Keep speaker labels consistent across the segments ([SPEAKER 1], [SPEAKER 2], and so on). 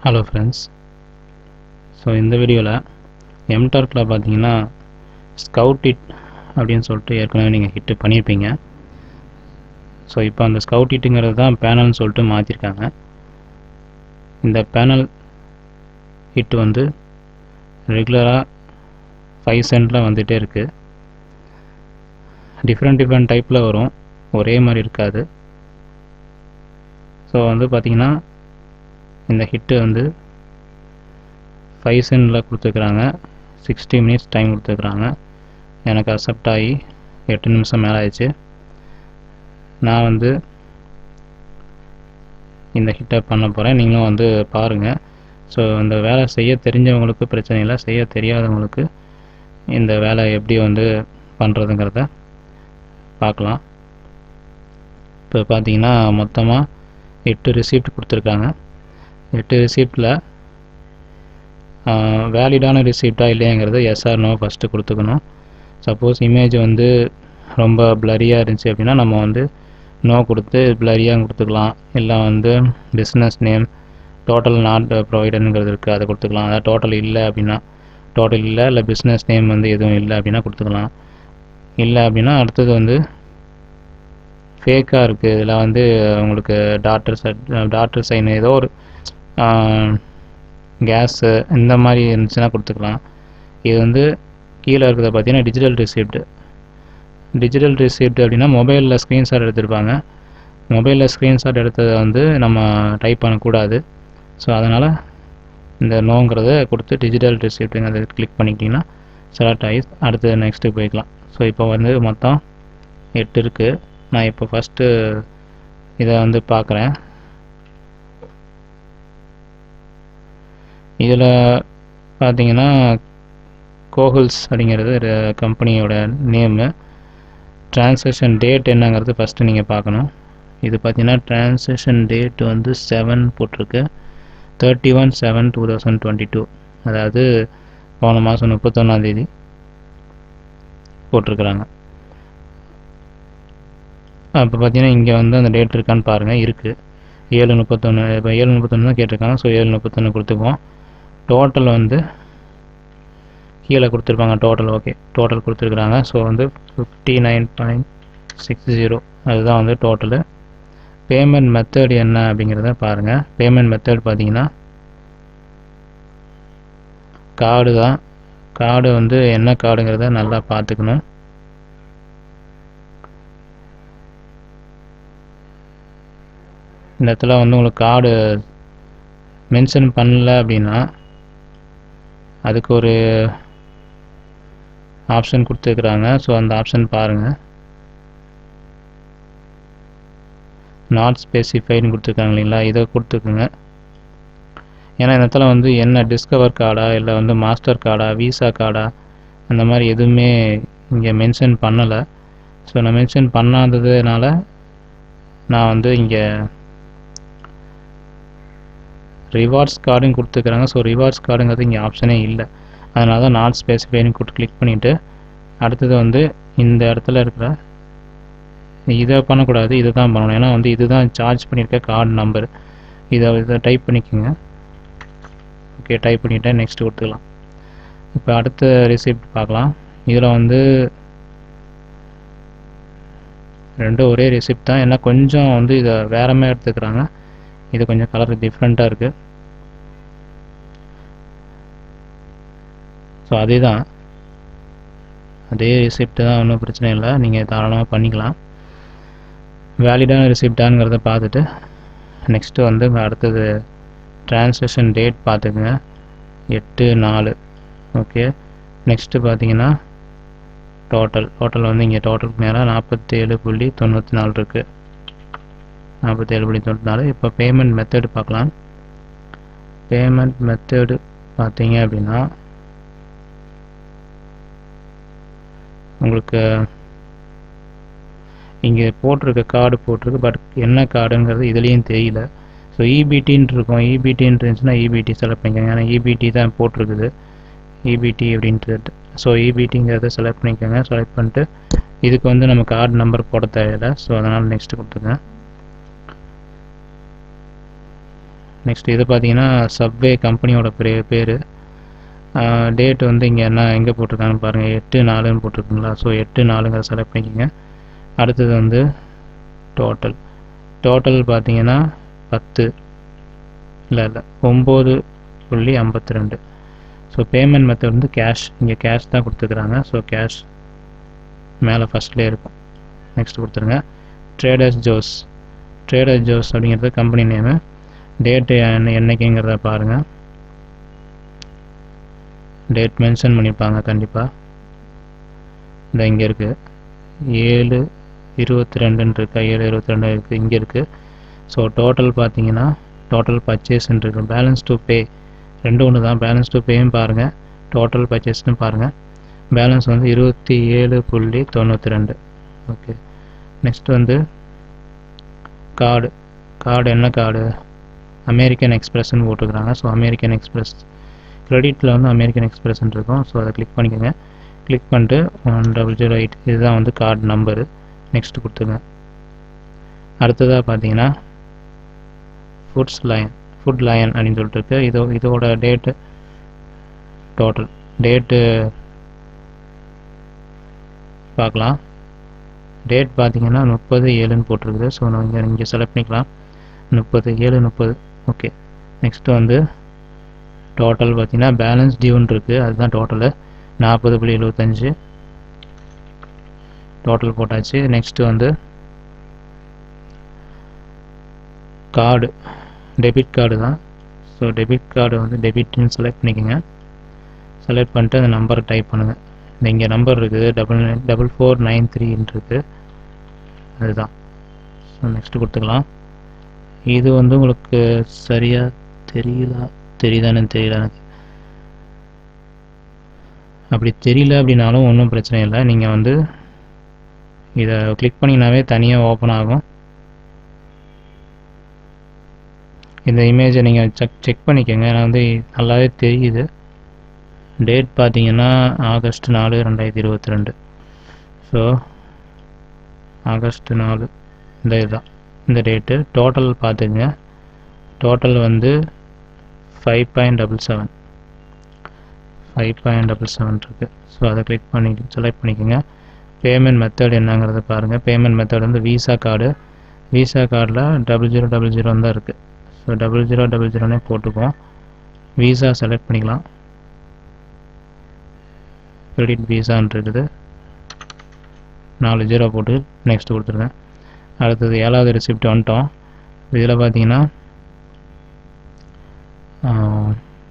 [SPEAKER 1] Hello friends. So இந்த வீடியோவில் எம்டார்க்கில் பார்த்தீங்கன்னா ஸ்கவுட் இட் அப்படின்னு சொல்லிட்டு ஏற்கனவே நீங்கள் ஹிட்டு பண்ணியிருப்பீங்க. ஸோ இப்போ அந்த ஸ்கவுட் இட்டுங்கிறது தான் பேனல்னு சொல்லிட்டு மாற்றிருக்காங்க. இந்த பேனல் ஹிட்டு வந்து ரெகுலராக 5 சென்ட்டில் வந்துகிட்டே இருக்குது. டிஃப்ரெண்ட் டைப்பில் வரும், ஒரே மாதிரி இருக்காது. ஸோ வந்து பார்த்திங்கன்னா இந்த ஹிட்டு வந்து 5 சென்ட்டில் கொடுத்துருக்குறாங்க. 60 மினிட்ஸ் டைம் கொடுத்துருக்குறாங்க. எனக்கு அக்செப்ட் ஆகி 8 நிமிஷம் மேலே ஆயிடுச்சு. நான் வந்து இந்த ஹிட்டை பண்ண போகிறேன், நீங்களும் வந்து பாருங்கள். ஸோ இந்த வேலை செய்ய தெரிஞ்சவங்களுக்கு பிரச்சனை இல்லை, செய்ய தெரியாதவங்களுக்கு இந்த வேலை எப்படி வந்து பண்ணுறதுங்கிறத பார்க்கலாம். இப்போ பார்த்தீங்கன்னா மொத்தமாக 8 ரிசிப்ட் கொடுத்துருக்காங்க. 8 ரிசிப்டில் வேலிடான ரிசிப்டா இல்லையாங்கிறது எஸ்ஆர் நோ ஃபஸ்ட்டு கொடுத்துக்கணும். சப்போஸ் இமேஜ் வந்து ரொம்ப பிளரியாக இருந்துச்சு அப்படின்னா நம்ம வந்து நோ கொடுத்து பிளரியாக கொடுத்துக்கலாம். இல்லை வந்து பிஸ்னஸ் நேம் டோட்டல் நாட் ப்ரொவைடனுங்கிறது இருக்குது, அதை கொடுத்துக்கலாம். அதாவது டோட்டல் இல்லை அப்படின்னா டோட்டல் இல்லை பிஸ்னஸ் நேம் வந்து எதுவும் இல்லை அப்படின்னா கொடுத்துக்கலாம். இல்லை அப்படின்னா அடுத்தது வந்து ஃபேக்காக இருக்குது, இதில் வந்து உங்களுக்கு டாக்டர் சைன் ஏதோ ஒரு கேஸு இந்த மாதிரி இருந்துச்சுன்னா கொடுத்துக்கலாம். இது வந்து கீழே இருக்கிறத பார்த்தீங்கன்னா டிஜிட்டல் ரிசிப்ட் அப்படின்னா மொபைலில் ஸ்க்ரீன்ஷாட் எடுத்துருப்பாங்க. மொபைலில் ஸ்க்ரீன்ஷாட் எடுத்ததை வந்து நம்ம டைப் பண்ணக்கூடாது. ஸோ அதனால் இந்த நோங்கிறத கொடுத்து டிஜிட்டல் ரிசிப்ட்டுங்கிறத கிளிக் பண்ணிக்கிட்டிங்கன்னா செலக்ட் ஆகி அடுத்து நெக்ஸ்ட்டு போய்க்கலாம். ஸோ இப்போ வந்து மொத்தம் 8 இருக்குது. நான் இப்போ ஃபஸ்ட்டு இதை வந்து பார்க்குறேன். இதில் பார்த்தீங்கன்னா கோஹல்ஸ் அப்படிங்கிறது கம்பெனியோட நேமு. ட்ரான்சாக்ஷன் டேட் என்னங்கிறது ஃபஸ்ட்டு நீங்கள் பார்க்கணும். இது பார்த்தீங்கன்னா ட்ரான்சாக்ஷன் டேட் வந்து 7 போட்டிருக்கு, 31/7/2022. அதாவது போன மாதம் 31ஆம் போட்டிருக்கிறாங்க. இப்போ பார்த்தீங்கன்னா இங்கே வந்து அந்த டேட் இருக்கான்னு பாருங்கள், இருக்குது. 7/31. இப்போ 7/31 தான் கேட்டிருக்காங்க. ஸோ 7/31 கொடுத்துக்குவோம். டோட்டல் வந்து கீழே கொடுத்துருப்பாங்க, டோட்டல் ஓகே டோட்டல் கொடுத்துருக்குறாங்க. ஸோ வந்து 59.60 அதுதான் வந்து டோட்டலு. பேமெண்ட் மெத்தட் என்ன அப்படிங்கிறத பாருங்கள். பேமெண்ட் மெத்தட் பார்த்தீங்கன்னா கார்டு தான். கார்டு வந்து என்ன கார்டுங்கிறத நல்லா பார்த்துக்கணும். இந்த இடத்துல வந்து உங்களுக்கு கார்டு மென்ஷன் பண்ணல அப்படின்னா அதுக்கு ஒரு ஆப்ஷன் கொடுத்துருக்குறாங்க. ஸோ அந்த ஆப்ஷன் பாருங்கள். நாட் ஸ்பெசிஃபைடுன்னு கொடுத்துருக்காங்க இல்லைங்களா, இதை கொடுத்துக்குங்க. ஏன்னா இந்த இடத்துல வந்து என்ன டிஸ்கவர் கார்டா இல்லை வந்து மாஸ்டர் கார்டா விசா கார்டா அந்த மாதிரி எதுவுமே இங்கே மென்ஷன் பண்ணலை. ஸோ நான் மென்ஷன் பண்ணாததுனால நான் வந்து இங்கே ரிவார்ட்ஸ் கார்டுன்னு கொடுத்துருக்குறாங்க. ஸோ ரிவார்ட்ஸ் கார்டுங்கிறது இங்கே ஆப்ஷனே இல்லை. அதனால தான் நாட் ஸ்பெசிஃபைடுன்னு கிளிக் பண்ணிவிட்டு அடுத்தது வந்து இந்த இடத்துல இருக்கிற இதை பண்ணக்கூடாது, இதை தான் பண்ணணும். ஏன்னா வந்து இதுதான் சார்ஜ் பண்ணியிருக்க கார்டு நம்பர். இதை டைப் பண்ணிக்கோங்க. ஓகே, டைப் பண்ணிவிட்டேன், நெக்ஸ்ட் கொடுத்துக்கலாம். இப்போ அடுத்த ரிசிப்ட் பார்க்கலாம். இதில் வந்து ரெண்டும் ஒரே ரிசிப்ட் தான், ஏன்னா கொஞ்சம் வந்து இதை வேற மாதிரி எடுத்துக்கிறாங்க. இது கொஞ்சம் கலர் டிஃப்ரெண்ட்டாக இருக்குது. ஸோ அதே ரிசிப்ட் தான், ஒன்றும் பிரச்சனை இல்லை, நீங்கள் தாராளமாக பண்ணிக்கலாம். வேலிடான ரிசிப்டாங்கிறத பார்த்துட்டு நெக்ஸ்ட்டு வந்து அடுத்தது ட்ரான்சாக்ஷன் டேட் பார்த்துக்குங்க, 8/4. ஓகே, நெக்ஸ்ட்டு பார்த்தீங்கன்னா டோட்டல் வந்து இங்கே டோட்டலுக்கு மேலே 47.94 இருக்குது. 47.94. இப்போ பேமெண்ட் மெத்தடு பார்க்கலாம். பேமெண்ட் மெத்தடு பார்த்தீங்க அப்படின்னா உங்களுக்கு இங்கே போட்டிருக்க கார்டு போட்டிருக்கு, பட் என்ன கார்டுங்கிறது இதுலேயும் தெரியல. ஸோ இபிடின்னு இருக்கும், இபிடின்னு இருந்துச்சுன்னா இபிடி செலக்ட் பண்ணிக்கோங்க. ஏன்னா இபிடி தான் போட்டிருக்குது, இபிடி அப்படின்ட்டு. ஸோ இபிடிங்கிறத செலக்ட் பண்ணிக்கோங்க. செலக்ட் பண்ணிட்டு இதுக்கு வந்து நம்ம கார்டு நம்பர் போட தேவையில்லை. ஸோ அதனால் நெக்ஸ்ட்டு கொடுத்துங்க. நெக்ஸ்ட் இது பார்த்தீங்கன்னா சப்வே கம்பெனியோட பேர். டேட் வந்து இங்கே எங்கே போட்டிருக்காங்கன்னு பாருங்கள், 8/4 போட்டிருக்குங்களா. ஸோ 8/4 செலக்ட் பண்ணிக்கோங்க. அடுத்தது வந்து டோட்டல் பார்த்தீங்கன்னா 10 இல்லை 9.52. ஸோ பேமெண்ட் மெத்தட் வந்து கேஷ், இங்கே கேஷ் தான் கொடுத்துருக்குறாங்க. ஸோ கேஷ் மேலே ஃபஸ்ட்லேயே இருக்கும். நெக்ஸ்ட் கொடுத்துருங்க. ட்ரேடர்ஸ் ஜோஸ் அப்படிங்கிறது கம்பெனி நேமு. டேட்டு என்னைக்குங்கிறத பாருங்கள், டேட் மென்ஷன் பண்ணியிருப்பாங்க கண்டிப்பாக. இந்த இங்கே இருக்குது 7/22 இருக்கா, 7/22 இருக்குது, இங்கே இருக்குது. ஸோ டோட்டல் பார்த்தீங்கன்னா டோட்டல் பர்ச்சேஸ்ன்னு இருக்குது. பேலன்ஸ் டு பே ரெண்டும் ஒன்று தான். பேலன்ஸ் டு பேயும் பாருங்கள், டோட்டல் பர்ச்சேஸ்னு பாருங்கள். பேலன்ஸ் வந்து 27.92. ஓகே. நெக்ஸ்ட் வந்து கார்டு என்ன கார்டு, அமெரிக்கன் எக்ஸ்பிரஸ்ன்னு போட்டுக்கிறாங்க. ஸோ அமெரிக்கன் எக்ஸ்பிரஸ் கிரெடிட்டில் வந்து அமெரிக்கன் எக்ஸ்பிரஸ்ன்னு இருக்கும். ஸோ அதை கிளிக் பண்ணிக்கோங்க. கிளிக் பண்ணிட்டு 1008 இதுதான் வந்து கார்டு நம்பரு. நெக்ஸ்ட் கொடுத்துங்க. அடுத்ததாக பார்த்தீங்கன்னா ஃபுட் லயன் அப்படின்னு சொல்லிட்டு இருக்கு. இதோட டேட்டு டோட்டல் டேட்டு பார்க்கலாம். டேட் பார்த்தீங்கன்னா 30/7 போட்டிருக்குது. ஸோ நம்ம இங்கே செலக்ட் பண்ணிக்கலாம். 30/7/30. ஓகே. நெக்ஸ்ட் வந்து டோட்டல் பார்த்தீங்கன்னா பேலன்ஸ் டியூன்னு இருக்குது, அதுதான் டோட்டலு 40.75 டோட்டல் போட்டாச்சு. நெக்ஸ்ட் வந்து கார்டு டெபிட் கார்டு தான். ஸோ டெபிட் கார்டு வந்து டெபிட்னு செலக்ட் பண்ணிக்கோங்க. செலக்ட் பண்ணிட்டு அந்த நம்பரை டைப் பண்ணுங்கள். இங்கே நம்பர் இருக்குது 4493 இருக்குது, அதுதான். ஸோ நெக்ஸ்ட்டு கொடுத்துக்கலாம். இது வந்து உங்களுக்கு சரியாக தெரியுதான்னு தெரியல எனக்கு. அப்படி தெரியல அப்படின்னாலும் ஒன்றும் பிரச்சனை இல்லை. நீங்கள் வந்து இதை கிளிக் பண்ணிங்கனாவே தனியாக ஓப்பன் ஆகும். இந்த இமேஜை நீங்கள் செக் பண்ணிக்கோங்க. நான் வந்து நல்லாவே தெரியுது. டேட் பார்த்தீங்கன்னா August 4, 2022. ஸோ August 4 இதுதான் இந்த டேட்டு. டோட்டல் பார்த்துக்குங்க. டோட்டல் வந்து 5.77 இருக்குது. ஸோ அதை கிளிக் பண்ணி செலக்ட் பண்ணிக்கோங்க. பேமெண்ட் மெத்தட் என்னங்கிறத பாருங்கள். பேமெண்ட் மெத்தட் வந்து விசா கார்டில் 0000 தான் இருக்குது. ஸோ 0000 போட்டுக்குவோம். விசா செலக்ட் பண்ணிக்கலாம். கிரெடிட் விசான்னு இருக்குது, 4 0 போட்டு நெக்ஸ்ட் கொடுத்துருங்க. அடுத்தது 7வது ரெசிப்ட் வந்துட்டோம். இதில் பார்த்தீங்கன்னா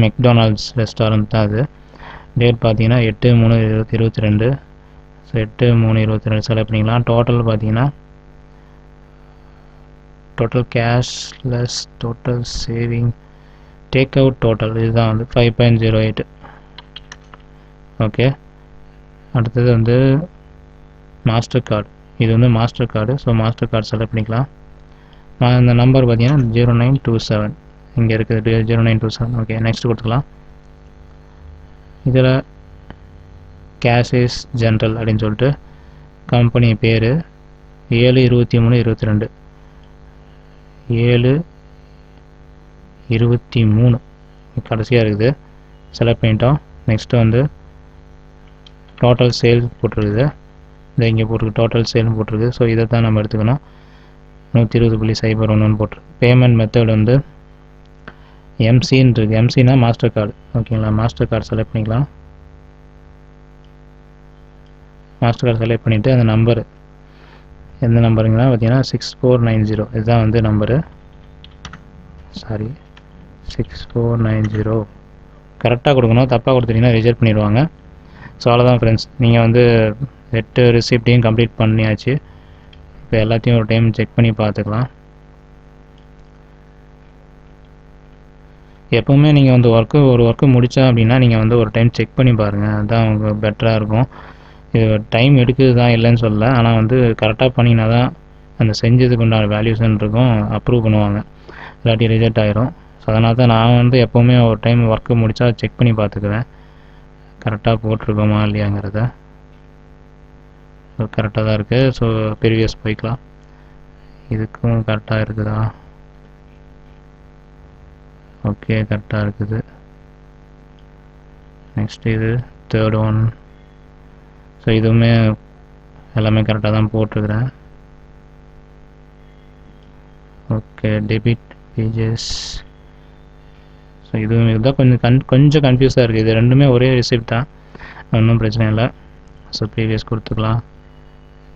[SPEAKER 1] மெக்டானல்ட்ஸ் ரெஸ்டாரண்ட் தான் அது. டேட் பார்த்தீங்கன்னா 8/3/22. ஸோ 8/3/22 செலக்ட் பண்ணிக்கலாம். டோட்டல் பார்த்தீங்கன்னா total cashless total saving take out total இதுதான் வந்து 5.08. ஓகே. அடுத்தது வந்து மாஸ்டர் கார்டு. இது வந்து master card. So master card select பண்ணிக்கலாம். இந்த நம்பர் பார்த்தீங்கன்னா 0927 இங்கே இருக்குது 0927. ஓகே. நெக்ஸ்ட் கொடுத்துக்கலாம். இதில் கேஷஸ் ஜென்ரல் அப்படின்னு சொல்லிட்டு கம்பெனி பேர் 7/23/22 7/23 கடைசியாக இருக்குது. செலக்ட் பண்ணிட்டோம். நெக்ஸ்ட்டு வந்து டோட்டல் சேல் போட்டிருக்குது. இதை இங்கே போட்டிருக்கு, டோட்டல் சேல்னு போட்டிருக்கு. ஸோ இதை தான் நம்ம எடுத்துக்கணும். 120.01 போட்டிருக்கு. பேமெண்ட் மெத்தட் வந்து எம்சின்னு இருக்குது. எம்சினா மாஸ்டர் கார்டு. ஓகேங்களா. மாஸ்டர் கார்டு செலக்ட் பண்ணிக்கலாம். மாஸ்டர் கார்டு செலக்ட் பண்ணிவிட்டு அந்த நம்பரு எந்த நம்பருங்கன்னா பார்த்தீங்கன்னா 6490 இதுதான் வந்து நம்பரு. 6490 கரெக்டாக கொடுக்கணும். தப்பாக கொடுத்துட்டிங்கன்னா ரிஜெக்ட் பண்ணிடுவாங்க. ஸோ அவ்வளோதான் ஃப்ரெண்ட்ஸ். நீங்கள் வந்து 8 ரெசிப்டையும் கம்ப்ளீட் பண்ணியாச்சு. இப்போ எல்லாத்தையும் ஒரு டைம் செக் பண்ணி பார்த்துக்கலாம். எப்போவுமே நீங்கள் வந்து ஒரு ஒர்க்கு முடித்தா அப்படின்னா நீங்கள் வந்து ஒரு டைம் செக் பண்ணி பாருங்கள், அதுதான் உங்களுக்கு பெட்டராக இருக்கும். இது டைம் எடுக்குது தான் இல்லைன்னு சொல்லல, ஆனால் வந்து கரெக்டாக பண்ணினா தான் அந்த செஞ்சதுக்கு உண்டான வேல்யூஷன் இருக்கும், அப்ரூவ் பண்ணுவாங்க. இல்லாட்டி ரிஜெக்ட் ஆகிரும். ஸோ அதனால தான் நான் வந்து எப்போவுமே ஒரு டைம் ஒர்க்கு முடித்தா செக் பண்ணி பார்த்துக்குவேன், கரெக்டாக போட்டிருக்கோமா இல்லையாங்கிறத. கரெக்டாக தான் இருக்குது. ஸோ ப்ரீவியஸ் போய்க்கலாம். இதுக்கும் கரெக்டாக இருக்குதா? ஓகே, கரெக்டாக இருக்குது. நெக்ஸ்ட் இது தேர்ட் ஒன். ஸோ இதுவுமே எல்லாமே கரெக்டாக தான் போட்டிருக்கிறேன். Okay, debit pages. ஸோ இதுதான் கொஞ்சம் கன்ஃபியூஸாக இருக்குது. இது ரெண்டுமே ஒரே ரிசிப்ட் தான், ஒன்றும் பிரச்சனை இல்லை. ஸோ ப்ரீவியஸ் கொடுத்துக்கலாம்.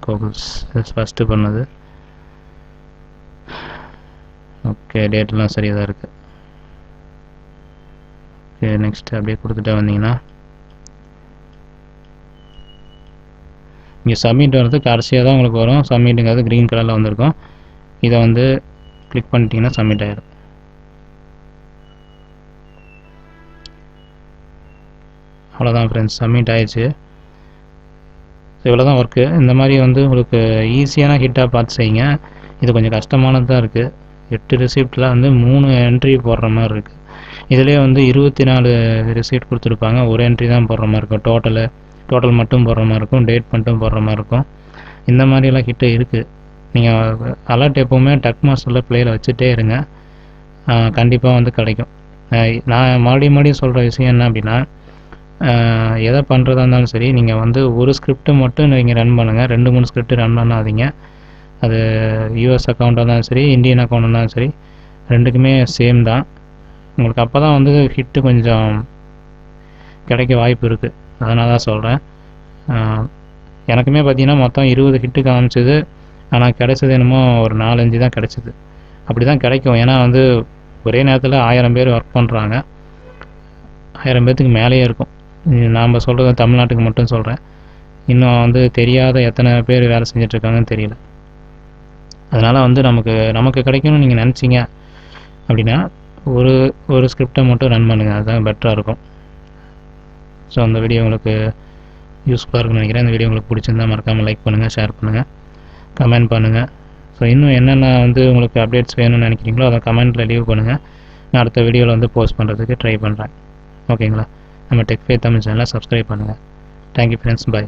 [SPEAKER 1] கோகுல்ஸ் ஃபஸ்ட்டு பண்ணது. ஓகே, டேட்லாம் சரியாக தான் இருக்குது. ஓகே, நெக்ஸ்ட் அப்படியே கொடுத்துட்டே வந்தீங்கன்னா இங்கே சப்மிட் வரது கடைசியாக தான் உங்களுக்கு வரும். சப்மிட்டுங்கிறது க்ரீன் கலரில் வந்திருக்கும். இதை வந்து கிளிக் பண்ணிட்டீங்கன்னா சப்மிட் ஆகிடும். அவ்வளோதான் ஃப்ரெண்ட்ஸ், சப்மிட் ஆயிடுச்சு. இவ்வளோ தான் ஒர்க்கு. இந்த மாதிரி வந்து உங்களுக்கு ஈஸியான ஹிட்டாக பார்த்து செய்யுங்க. இது கொஞ்சம் கஷ்டமானது தான் இருக்குது. 8 ரிசிப்டில் வந்து 3 என்ட்ரி போடுற மாதிரி இருக்குது. இதிலே வந்து 24 ரிசிப்ட் கொடுத்துருப்பாங்க. ஒரு என்ட்ரி தான் போடுற மாதிரி இருக்கும். டோட்டல் மட்டும் போடுற மாதிரி இருக்கும், டேட் மட்டும் போடுற மாதிரி இருக்கும். இந்த மாதிரியெல்லாம் ஹிட்டு இருக்குது. நீங்கள் அலர்ட் எப்போவுமே டக் மாஸ்டரில் ப்ளேயில் வச்சுட்டே இருங்க, கண்டிப்பாக வந்து கிடைக்கும். நான் மறுபடியும் சொல்கிற விஷயம் என்ன அப்படின்னா, எதை பண்ணுறதா இருந்தாலும் சரி, நீங்கள் வந்து ஒரு ஸ்கிரிப்ட்டு மட்டும் நீங்கள் ரன் பண்ணுங்கள். 2-3 ஸ்கிரிப்ட் ரன் பண்ணாதீங்க. அது யூஎஸ் அக்கௌண்ட்டாக இருந்தாலும் சரி, இந்தியன் அக்கௌண்ட் இருந்தாலும் சரி, ரெண்டுக்குமே சேம் தான். உங்களுக்கு அப்போ தான் வந்து ஹிட்டு கொஞ்சம் கிடைக்க வாய்ப்பு இருக்குது. அதனால தான் சொல்கிறேன். எனக்குமே பார்த்தீங்கன்னா மொத்தம் 20 ஹிட்டு காமிச்சிது. ஆனால் கிடைச்சது என்னமோ ஒரு 4-5 தான் கிடைச்சிது. அப்படி தான் கிடைக்கும். ஏன்னா வந்து ஒரே நேரத்தில் 1000 பேர் ஒர்க் பண்ணுறாங்க. 1000 பேர்த்துக்கு மேலேயே இருக்கும். நாம் சொல்கிறது தமிழ்நாட்டுக்கு மட்டும் சொல்கிறேன். இன்னும் வந்து தெரியாத எத்தனை பேர் வேலை செஞ்சிட்ருக்காங்கன்னு தெரியல. அதனால் வந்து நமக்கு கிடைக்கணும்னு நீங்கள் நினச்சிங்க அப்படின்னா ஒரு ஸ்கிரிப்டை மட்டும் ரன் பண்ணுங்கள். அதுதான் பெட்டராக இருக்கும். ஸோ அந்த வீடியோ உங்களுக்கு யூஸ்ஃபுல்லாக இருக்குன்னு நினைக்கிறேன். இந்த வீடியோ உங்களுக்கு பிடிச்சிருந்தால் மறக்காமல் லைக் பண்ணுங்கள், ஷேர் பண்ணுங்கள், கமெண்ட் பண்ணுங்கள். ஸோ இன்னும் என்னென்ன வந்து உங்களுக்கு அப்டேட்ஸ் வேணும்னு நினைக்கிறீங்களோ அதை கமெண்ட்டில் லீவ் பண்ணுங்கள். நான் அடுத்த வீடியோவில் வந்து போஸ்ட் பண்ணுறதுக்கு ட்ரை பண்ணுறேன். ஓகேங்களா? நம்ம டெக் ஃபே தமிழ் சேனலை சப்ஸ்கிரைப் பண்ணுங்கள். Thank you friends, by.